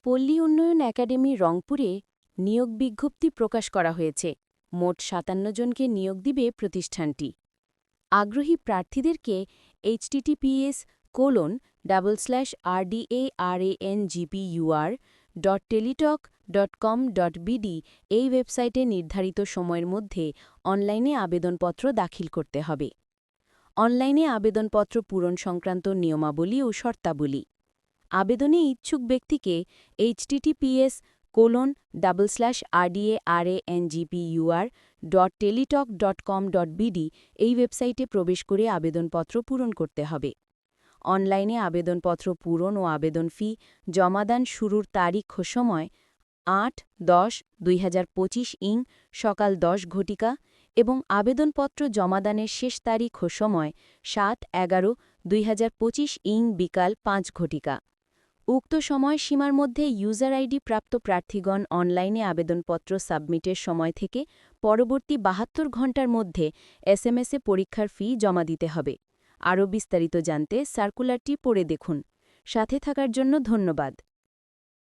পল্লী উন্নয়ন একাডেমি রংপুরে নিয়োগ বিজ্ঞপ্তি প্রকাশ করা হয়েছে। মোট ৫৭ জনকে নিয়োগ দিবে প্রতিষ্ঠানটি। আগ্রহী প্রার্থীদেরকে https://rangpur.teletalk.com.bd এই ওয়েবসাইটে নির্ধারিত সময়ের মধ্যে অনলাইনে আবেদনপত্র দাখিল করতে হবে। অনলাইনে আবেদনপত্র পূরণ সংক্রান্ত নিয়মাবলী ও শর্তাবলী। আবেদনে ইচ্ছুক ব্যক্তিকে https://rangpur.teletalk.com.bd এই ওয়েবসাইটে প্রবেশ করে আবেদনপত্র পূরণ করতে হবে। অনলাইনে আবেদনপত্র পূরণ ও আবেদন ফি জমাদান শুরুর তারিখ ও সময় ৮-১০-২০২৫ সকাল ১০ ঘটিকা এবং আবেদনপত্র জমাদানের শেষ তারিখ ও সময় ৭-১১-২০২৫ বিকাল ৫ ঘটিকা। উক্ত সময়সীমার মধ্যে ইউজার আইডি প্রাপ্ত প্রার্থীগণ অনলাইনে আবেদনপত্র সাবমিটের সময় থেকে পরবর্তী ৭২ ঘণ্টার মধ্যে এসএমএসে পরীক্ষার ফি জমা দিতে হবে। আরও বিস্তারিত জানতে সার্কুলারটি পড়ে দেখুন। সাথে থাকার জন্য ধন্যবাদ।